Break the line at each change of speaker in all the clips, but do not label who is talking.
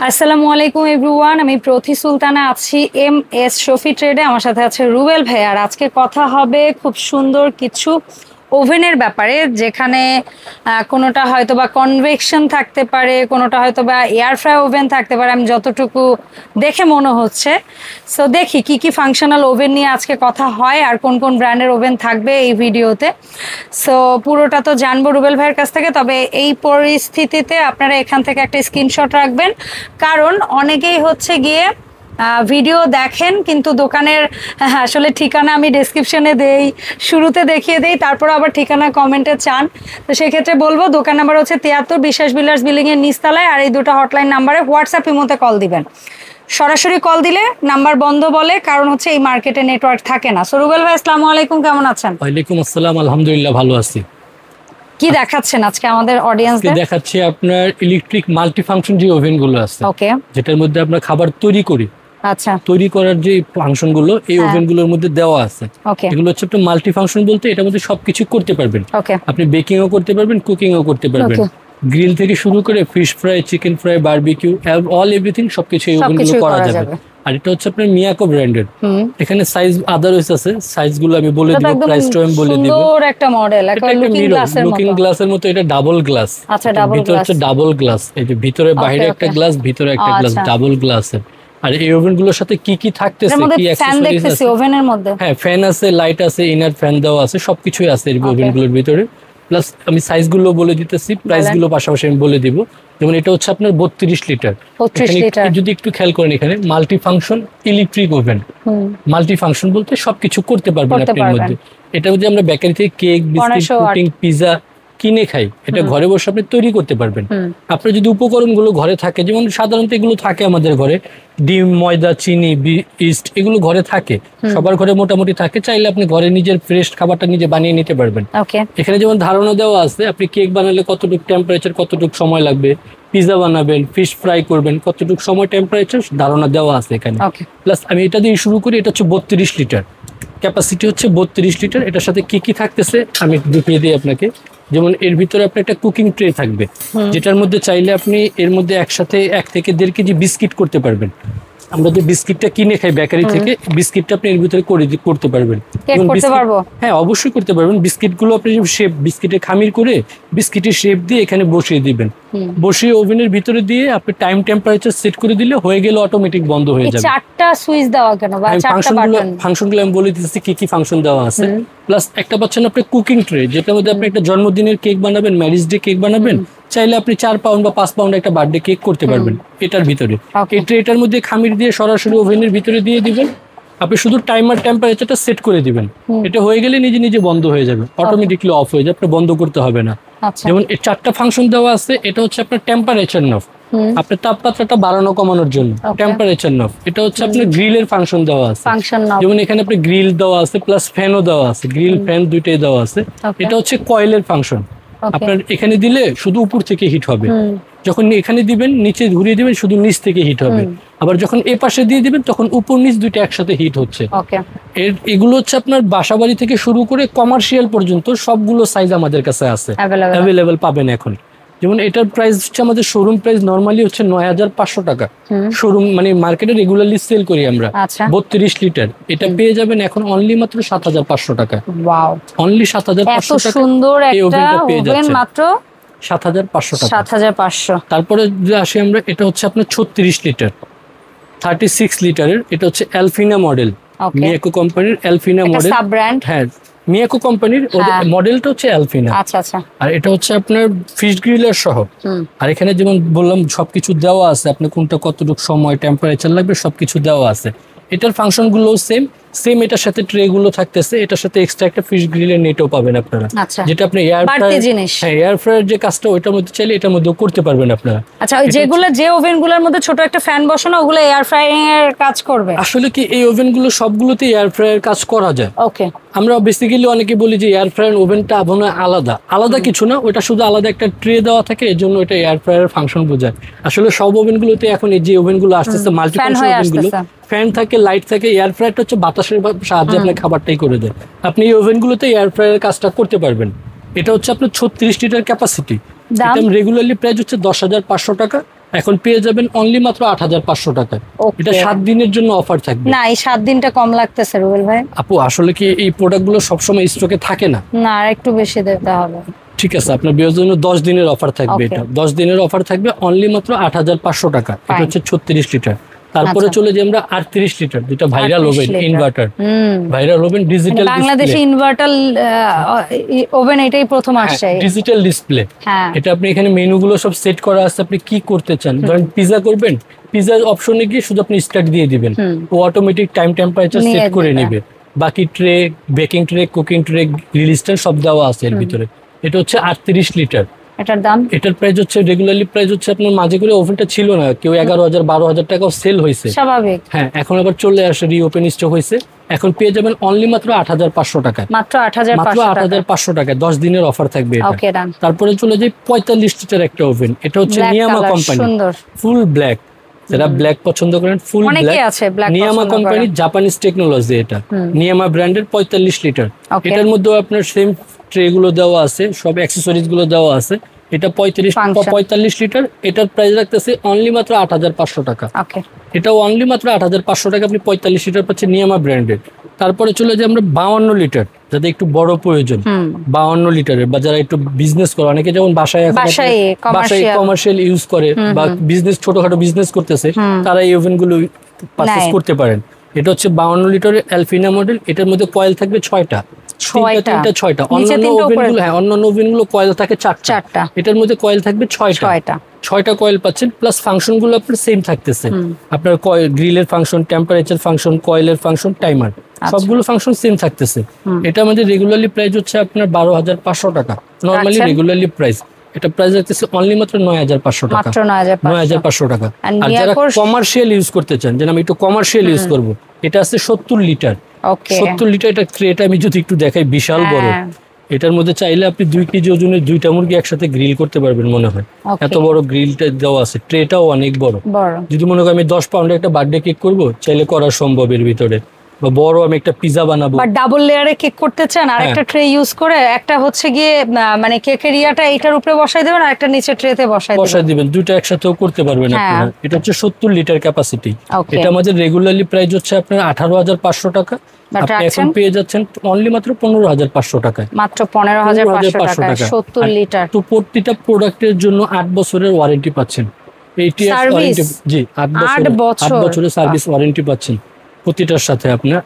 আসসালামু আলাইকুম এভরিওয়ান, আমি প্রতি সুলতানা আছি এম.এস. শফি ট্রেডে। আমার সাথে আছে রুবেল ভাই। আর আজকে কথা হবে খুব সুন্দর কিছু ওভেনের ব্যাপারে, যেখানে কোনোটা হয়তো বা কনভেকশন থাকতে পারে, কোনোটা হয়তো বা এয়ার ফ্রাই ওভেন থাকতে পারে, আমি যতটুকু দেখে মনে হচ্ছে। সো দেখি কি কি ফাংশনাল ওভেন নিয়ে আজকে কথা হয় আর কোন কোন ব্র্যান্ডের ওভেন থাকবে এই ভিডিওতে। সো পুরোটা তো জানবো রুবেল ভাইয়ের কাছ থেকে। তবে এই পরিস্থিতিতে আপনারা এখান থেকে একটা স্ক্রিনশট রাখবেন, কারণ অনেকেই হচ্ছে গিয়ে ভিডিও দেখেন কিন্তু দোকানের আসলে ঠিকানা আমি ডেসক্রিপশনে দেই, শুরুতে দেখিয়ে দেই, তারপর আবার ঠিকানা কমেন্টে চান। তো সেক্ষেত্রে বলবো দোকান নাম্বার হচ্ছে 73 বিশ্বাস বিলার্স বিল্ডিংয়ের নিচতলায়। আর এই দুটো হটলাইন নাম্বারে হোয়াটসঅ্যাপ ইমোতে কল দিবেন। সরাসরি কল দিলে নাম্বার বন্ধ বলে, কারণ হচ্ছে এই মার্কেটে নেটওয়ার্ক থাকে না। সো রুবেল ভাই, আসসালামু আলাইকুম, কেমন আছেন?
ওয়ালাইকুম আসসালাম, আলহামদুলিল্লাহ ভালো আছি।
কি দেখাচ্ছেন আজকে আমাদের অডিয়েন্সদের?
দেখাচ্ছি আপনার ইলেকট্রিক মাল্টি ফাংশন যে ওভেন গুলো আছে,
ওকে,
যেটার মধ্যে আমরা খাবার তৈরি করি।
আচ্ছা,
তৈরি করার যে ফাংশন গুলো এই ওভেন গুলোর মধ্যে দেওয়া আছে।
ওকে,
এগুলো হচ্ছে একটা মাল্টি ফাংশন বলতে এটার মধ্যে সবকিছু করতে পারবেন।
ওকে,
আপনি বেকিংও করতে পারবেন, কুকিংও করতে পারবেন। গ্রিল থেকে শুরু করে fish fry, chicken fry, barbecue, all everything সবকিছু এই ওভেন গুলো করা যাবে। আর এটা হচ্ছে আপনার মিয়াকো ব্র্যান্ডের। এখানে সাইজ আদারওয়াইজ আছে, সাইজ গুলো আমি বলে দিব, প্রাইসটাও আমি বলে দিব।
সুন্দর একটা মডেল, একটা লুকিং
গ্লাসের মতো। এটা ডাবল গ্লাস।
আচ্ছা, ডাবল গ্লাস,
হচ্ছে ডাবল গ্লাস। এই যে ভিতরে বাইরে একটা গ্লাস, ভিতরে একটা গ্লাস, ডাবল গ্লাসের। আর এই ওভেন গুলোর সাথে কি কি থাকতেছে, কি অ্যাকসেসরিজ আছে
ওভেনের মধ্যে? হ্যাঁ,
ফ্যান আছে, লাইট আছে, ইনার ফ্যান দেওয়া আছে, সবকিছুই আছে এই ওভেন গুলোর ভিতরে। প্লাস আমি সাইজ গুলো বলে দিতেছি, প্রাইস গুলো পাশাপাশি আমি বলে দিব। যেমন এটা হচ্ছে আপনার 32 লিটার। যদি একটু খেয়াল করেন, এখানে multi function electric oven. Multi function বলতে সবকিছু করতে পারবেন আপনি এর মধ্যে। এটা যদি আমরা বেকারি থেকে কেক, বিস্কিট, পুডিং, পিজা কিনে খাই, এটা ঘরে বসে আপনি তৈরি করতে পারবেন। আপনার যদি উপকরণগুলো ঘরে থাকে, যেমন সাধারণত এগুলো থাকে আমাদের ঘরে, ডিম, ময়দা, চিনি, ইস্ট, এগুলো ঘরে থাকে, সবার ঘরে মোটামুটি থাকে। চাইলে আপনি ঘরে নিজের ফ্রেশ খাবারটা নিজে বানিয়ে নিতে পারবেন। এখানে যেমন ধারণা দেওয়া আছে, আপনি কেক বানালে কতটুকু টেম্পারেচার, কতটুকু সময় লাগবে, পিজা বানাবেন, ফিশ ফ্রাই করবেন, কতটুকু সময় টেম্পারেচার ধারণা দেওয়া আছে এখানে। প্লাস আমি এটা দিয়ে শুরু করি। এটা হচ্ছে 32 লিটার ক্যাপাসিটি, হচ্ছে 32 লিটার। এটার সাথে কি কি থাকতেছে আমি দেখিয়ে দিই আপনাকে। যেমন এর ভিতরে আপনার একটা কুকিং ট্রে থাকবে, যেটার মধ্যে চাইলে আপনি এর মধ্যে একসাথে 1 থেকে 1.5 কেজি বিস্কিট করতে পারবেন। আমরা যে বিস্কিটটা কিনে খাই বেকারি থেকে, বিস্কিটটা আপনি এর ভিতরে করতে পারবেন। হ্যাঁ, অবশ্যই করতে পারবেন। বিস্কিট গুলো আপনি শেপ, বিস্কিটের খামির করে বিস্কিটের শেপ দিয়ে এখানে বসিয়ে দিবেন। বসিয়ে ওভেনের ভিতরে দিয়ে আপনি টাইম টেম্পারেচার সেট করে দিলে হয়ে গেল, অটোমেটিক বন্ধ হয়ে যাবে।
চারটা সুইচ দেওয়া কেন বা চারটা বাটন?
ফাংশনগুলো আমি বলে দিতেছি কি কি ফাংশন দেওয়া আছে। প্লাস একটা পাচ্ছেন আপনি কুকিং ট্রে, যেটার মধ্যে আপনি একটা জন্মদিনের কেক বানাবেন, ম্যারেজ ডে কেক বানাবেন, চাইলে আপনি 4 পাউন্ড বা 5 পাউন্ড একটা বার্থডে কেক করতে পারবেন এটার ভিতরে। এই ট্রেটার মধ্যে খামির দিয়ে সরাসরি ওভেনের ভিতরে দিয়ে দিবেন। আপনি শুধু টাইমার টেম্পারেচারটা সেট করে দিবেন। এটা হয়ে গেলে নিজে নিজে বন্ধ হয়ে যাবে, অটোমেটিকলি অফ হয়ে যাবে, আপনি বন্ধ করতে হবে না। যেমন এর 4টা ফাংশন দেওয়া আছে। এটা হচ্ছে আপনার টেম্পারেচার নব, আপনার তাপমাত্রাটা বাড়ানো কমানোর জন্য টেম্পারেচার নব। এটা হচ্ছে আপনার গ্রিলের ফাংশন দেওয়া আছে। যেমন এখানে আপনি গ্রিল দেওয়া আছে, প্লাস ফ্যানও দেওয়া আছে, গ্রিল ফ্যান দুইটাই দেওয়া আছে। এটা হচ্ছে কয়েলের ফাংশন। আপনার এখানে দিলে শুধু উপর থেকে হিট হবে, যখন এখানে দিবেন নিচে ঘুরিয়ে দিবেন শুধু নিচ থেকে হিট হবে। আবার যখন এ পাশে দিয়ে দিবেন তখন উপর নিচ দুইটা একসাথে হিট হচ্ছে। এগুলো হচ্ছে আপনার বাসাবাড়ি থেকে শুরু করে কমার্শিয়াল পর্যন্ত সবগুলো সাইজ আমাদের কাছে আছে, অ্যাভেলেবেল পাবেন এখন। যেমন এটার প্রাইস হচ্ছে আমাদের শোরুম প্রাইস নরমালি হচ্ছে 9500 টাকা। শোরুম মানে মার্কেটে রেগুলারলি সেল করি আমরা 32 লিটার। এটা পেয়ে যাবেন এখন অনলি মাত্র 7500 টাকা। অনলি 7500 টাকা সুন্দর একটা ওভেন, মাত্র 7500 টাকা।
7500।
তারপরে যে আসি আমরা, এটা হচ্ছে আপনার 36 লিটার 36 লিটারের। এটা হচ্ছে অ্যালফিনা মডেল, মিয়াকো কোম্পানির অ্যালফিনা মডেল,
সাব ব্র্যান্ড।
হ্যাঁ, মিয়াকো কোম্পানির মডেলটা হচ্ছে অ্যালফিনা।
আচ্ছা আচ্ছা।
আর এটা হচ্ছে আপনার ফিশ গ্রিলার সহ। আর এখানে যেমন বললাম সবকিছু দেওয়া আছে, আপনি কোনটা কতটুকু সময় টেম্পারেচার লাগবে সবকিছু দেওয়া আছে। এটার ফাংশন গুলো সেম এটার সাথে ট্রে গুলো থাকতেছে। এটার সাথে এক্সট্রা একটা ফিশ গ্রিলের নেটও পাবেন আপনারা, যেটা আপনি এয়ার ফ্রায়ার যে কাজটা ওইটার মধ্যে চাইলে এটার মধ্যেও করতে পারবেন আপনারা।
আচ্ছা, ওই যেগুলো যে ওভেন গুলোর মধ্যে ছোট একটা ফ্যান বসানো, ওগুলো এয়ার ফ্রাইং এর কাজ করবে?
আসলে কি এই ওভেন গুলো সবগুলোতে এয়ার ফ্রায়ার কাজ করা যায়।
ওকে,
আমরা বেসিক্যালি অনেকে বলি যে এয়ার ফ্রায়ার ওভেনটা আলাদা কিছু না, ওটা শুধু আলাদা একটা ট্রে দেওয়া থাকে, এর জন্য এটা এয়ার ফ্রায়ার ফাংশন বোঝায়। আসলে সব ওভেন গুলোতে এখন এই যে ওভেন গুলো আসতেছে মাল্টি ফাংশন ওভেন গুলো, ফ্যান থাকে, লাইট থাকে। এয়ার ফ্রায়ারটা হচ্ছে বাতাসের সাহায্যে আপনার খাবারটাই করে দেয়। আপনি এই ওভেন গুলোতে এয়ার ফ্রায়ার কাজটা করতে পারবেন। এটা হচ্ছে আপনার 36 লিটার ক্যাপাসিটি। এটা রেগুলারলি প্রাইস হচ্ছে 10,500 টাকা। এখন পেয়ে যাবেন অনলি মাত্র 8,500 টাকায়।
Okay.
এটা 7 দিনের জন্য অফার থাকবে।
না, এই 7 দিনটা কম লাগতেছে রুবেল ভাই।
আপু আসলে কি এই প্রোডাক্টগুলো সবসময় স্টকে থাকে না?
না, আর একটু বেশি দিতে হবে।
ঠিক আছে, আপনার বিয়ের জন্য 10 দিনের অফার থাকবে।
Okay.
এটা 10 দিনের অফার থাকবে অনলি মাত্র 8,500 টাকা। এটা
Fine.
হচ্ছে 36 লিটার। তারপরে
আচ্ছা।
চলে যাই আমরা 38 লিটার, যেটা ভাইরাল
38
ওভেন
লিটার।
ইনভার্টার।
হুম।
ভাইরাল ওভেন ডিজিটাল
বাংলাদেশে ইনভার্টার ওভেন এটাই প্রথম আসছে।
Digital display.
হ্যাঁ।
এটা আপনি এখানে মেনুগুলো সব সেট করা আছে, আপনি কি করতে চান। ধরেন পিজা করবেন, পিজার অপশনে গিয়ে শুধু আপনি স্টার্ট দিয়ে দিবেন, ও অটোমেটিক টাইম টেম্পারেচার
নিয়ে
সেট করে
দিবে।
নেবে। বাকি tray, baking tray, cooking tray, grill stand সব দেওয়া আছে এর ভিতরে। এটা হচ্ছে 38 লিটার।
এটার দাম?
এটার প্রাইস হচ্ছে রেগুলারলি প্রাইস হচ্ছে আপনার মাঝে করে ওভেনটা ছিল না, কেউ 11,000 12,000 টাকাও সেল হয়েছে।
স্বাভাবিক।
হ্যাঁ, এখন আবার চলে আসে, রিওপেন স্টক হয়েছে। এখন পেয়ে যাবেন অনলি মাত্র 8,500 টাকায়।
মাত্র 8,500 টাকা।
8,500 টাকায় 10 দিনের অফার থাকবে এটা।
ওকে, ডান।
তারপরে চলে যাই 45 লিটার একটা ওভেন। এটা হচ্ছে
Black
নিয়ামা
color,
কোম্পানি,
সুন্দর।
Full black. যারা ব্ল্যাক পছন্দ করেন, ফুল
অনেকেই
ব্ল্যাক
আছে black
নিয়ামা
পছন্দ
কোম্পানি,
করে।
Japanese technology. এটা নিয়ামা ব্র্যান্ডের 45 লিটার।
Okay.
এটার মধ্যে আপনার সেম ট্রে গুলো দেওয়া আছে, সব অ্যাক্সেসরিজ গুলো দেওয়া আছে। এটা
Function.
45 লিটার। এটার প্রাইস রাখতেছে অনলি মাত্র 8,500 টাকা।
ওকে।
এটাও অনলি মাত্র 8,500 টাকা আপনি 45 লিটার পাচ্ছেন নিয়ামা ব্র্যান্ডের। তারপরে চলে যাই আমরা 52 লিটার, যাদের একটু বড় প্রয়োজন। 52 লিটারের, বা যারা একটু বিজনেস করে, অনেকে যেমন বাসায়
বাসায়
কমার্শিয়াল ইউজ করে, বা বিজনেস ছোটখাটো বিজনেস করতেছে, তারা এই ওভেন গুলো পারচেজ
নেয়।
করতে পারেন। এটা হচ্ছে 52 লিটারের অ্যালফিনা মডেল। এটার মধ্যে কয়েল থাকবে 6টা। 6টা। অন্যান্য ওভেনগুলো, হ্যাঁ, অন্যান্য ওভেনগুলো কয়েল থাকে 4টা। এটার মধ্যে কয়েল থাকবে 6টা। 6টা কয়েল পাচ্ছেন, প্লাস ফাংশন গুলো আপনার সেম থাকতেছে। আপনার কয়েল, গ্রিলের ফাংশন, টেম্পারেচার ফাংশন, কয়েলের ফাংশন, টাইমার, সবগুলো ফাংশন সেম থাকতেছে। এটা আমাদের রেগুলারলি প্রাইস হচ্ছে আপনার 12,500 টাকা। নরমালি রেগুলারলি প্রাইস, এটা প্রাইস রাখতেছে অনলি মাত্র 9,500 টাকা।
মাত্র 9,500
টাকা। আর যারা কমার্শিয়াল ইউজ করতে চান, যেন আমি একটু কমার্শিয়াল ইউজ করব, এটা আছে 70 লিটার।
ওকে।
70 লিটার। এটা ট্রেটা আমি যদি একটু দেখাই, বিশাল বড়। এটার মধ্যে চাইলে আপনি 2 কেজি ওজনের 2টা মুরগি একসাথে গ্রিল করতে পারবেন মনে হয়। এত বড় গ্রিলটা দেওয়া আছে। ট্রেটাও অনেক বড়। যদি মনে করেন আমি 10 পাউন্ডের একটা বার্থডে কেক করব, চাইলে করা সম্ভব এর ভিতরে। বা বড় আমি একটা পিজা বানাবো,
বা ডাবল লেয়ারে কেক করতে চান, আর একটা ট্রে ইউজ করে, একটা হচ্ছে গিয়ে মানে কেকের ইয়াটা এইটার উপরে বসাই দেবেন, আর একটা নিচে ট্রেতে বসাই দিবেন।
দুটো একসাথেও করতে পারবেন আপনারা। এটা হচ্ছে 70 লিটার ক্যাপাসিটি।
Okay.
এটা আমাদের রেগুলারলি প্রাইস হচ্ছে আপনার 18,500 টাকা। আপনি এখন পেয়ে যাচ্ছেন অনলি মাত্র 15,500 টাকায়।
মাত্র 15,500 টাকা 70 লিটার।
তো প্রতিটা প্রোডাক্টের জন্য 8 বছরের ওয়ারেন্টি পাচ্ছেন। 8 ইয়ার্স ওয়ারেন্টি। জি, 8 বছরের সার্ভিস ওয়ারেন্টি পাচ্ছেন প্রতিটার সাথে। আপনার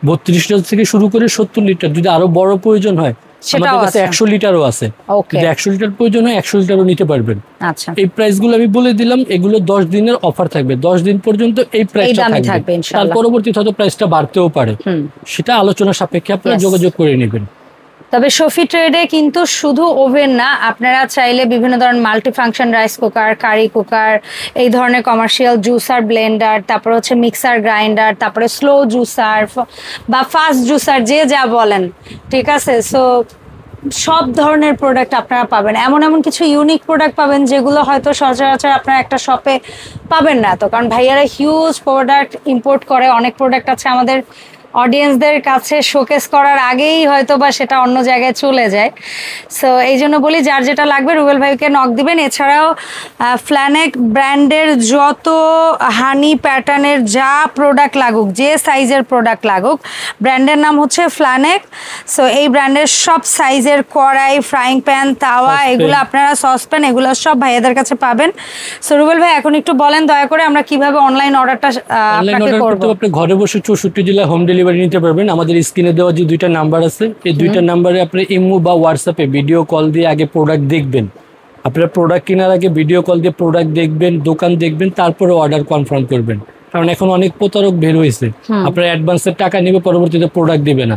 32 লিটার থেকে শুরু করে 70 লিটার, যদি আরো বড় প্রয়োজন হয় আমাদের কাছে 100 লিটারও আছে। যদি 100 লিটার প্রয়োজন হয় 100 লিটারও নিতে পারবেন।
আচ্ছা,
এই প্রাইসগুলো আমি বলে দিলাম। এগুলো 10 দিনের অফার থাকবে। 10 দিন পর্যন্ত এই প্রাইসটা থাকবে। তার পরবর্তীতে হয়তো প্রাইসটা বাড়তেও পারে, সেটা আলোচনা সাপেক্ষে আপনারা যোগাযোগ করে নেবেন।
তবে শফি ট্রেডে কিন্তু শুধু ওভেন না, আপনারা চাইলে বিভিন্ন ধরনের multi function rice cooker, curry cooker, এই ধরনের কমার্শিয়াল জুসার, ব্লেন্ডার, তারপরে হচ্ছে মিক্সার গ্রাইন্ডার, তারপরে স্লো জুসার বা ফাস্ট জুসার, যে যা বলেন, ঠিক আছে। সো সব ধরনের প্রোডাক্ট আপনারা পাবেন। এমন এমন কিছু ইউনিক প্রোডাক্ট পাবেন যেগুলো হয়তো সচরাচর আপনারা একটা শপে পাবেন না। তো কারণ ভাইয়ারা হিউজ প্রোডাক্ট ইম্পোর্ট করে, অনেক প্রোডাক্ট আছে আমাদের অডিয়েন্সদের কাছে শোকেস করার আগেই হয়তো বা সেটা অন্য জায়গায় চলে যায়। সো এই জন্য বলি, যার যেটা লাগবে রুবেল ভাইকে নক দিবেন। এছাড়াও ফ্ল্যানেক ব্র্যান্ডের যত হানি প্যাটার্নের যা প্রোডাক্ট লাগুক, যে সাইজের প্রোডাক্ট লাগুক, ব্র্যান্ডের নাম হচ্ছে ফ্ল্যানেক। সো এই ব্র্যান্ডের সব সাইজের কড়াই, ফ্রাইং প্যান, তাওয়া, এগুলো আপনারা, সসপ্যান, এগুলো সব ভাইয়াদের কাছে পাবেন। সো রুবেল ভাই এখন একটু বলেন দয়া করে আমরা কিভাবে অনলাইন অর্ডারটা আপনাকে করব।
আপনি ঘরে বসে 64 জেলা হোম ডেলিভারি নিতে পারবেন। আমাদের স্ক্রিনে দেওয়া যে 2টা নাম্বার আছে, এই 2টা নাম্বারে আপনি ইমো বা হোয়াটসঅ্যাপে ভিডিও কল দিয়ে আগে প্রোডাক্ট দেখবেন। আপনারা প্রোডাক্ট কেনার আগে ভিডিও কল দিয়ে প্রোডাক্ট দেখবেন, দোকান দেখবেন, তারপরে অর্ডার কনফার্ম করবেন। কারণ এখন অনেক প্রতারক বের হয়েছে, আপনার অ্যাডভান্সের টাকা নেবে, পরবর্তীতে প্রোডাক্ট দিবে না।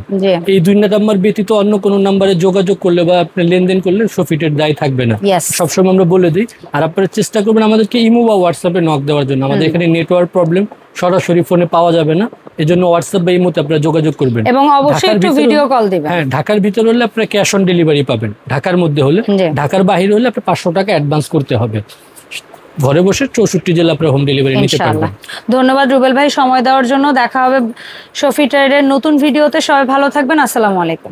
এই 2 নাম্বার ব্যতীত অন্য কোনো নাম্বারে যোগাযোগ করলে বা আপনি লেনদেন করলে শফিটের দায় থাকবে না, সবসময় আমরা বলে দিই। আর আপনারা চেষ্টা করবেন আমাদেরকে ইমো বা হোয়াটসঅ্যাপে নক দেওয়ার জন্য। আমাদের এখানে নেটওয়ার্ক প্রবলেম, সরাসরি ফোনে পাওয়া যাবে না, এজন্য হোয়াটসঅ্যাপ বা ইমোতে আপনারা যোগাযোগ করবেন।
এবং অবশ্যই একটু ভিডিও কল দিবেন।
হ্যাঁ, ঢাকার ভিতরে হলে আপনারা ক্যাশ অন ডেলিভারি পাবেন। ঢাকার মধ্যে হলে, ঢাকার বাইরে হলে আপনার 500 টাকা অ্যাডভান্স করতে হবে। ঘরে বসে 64 জেলা আপনারা হোম ডেলিভারি নিতে পারবেন।
ধন্যবাদ রুবেল ভাই সময় দেওয়ার জন্য। দেখা হবে শফি ট্রেডের নতুন ভিডিওতে। সবাই ভালো থাকবেন। আসসালামু আলাইকুম।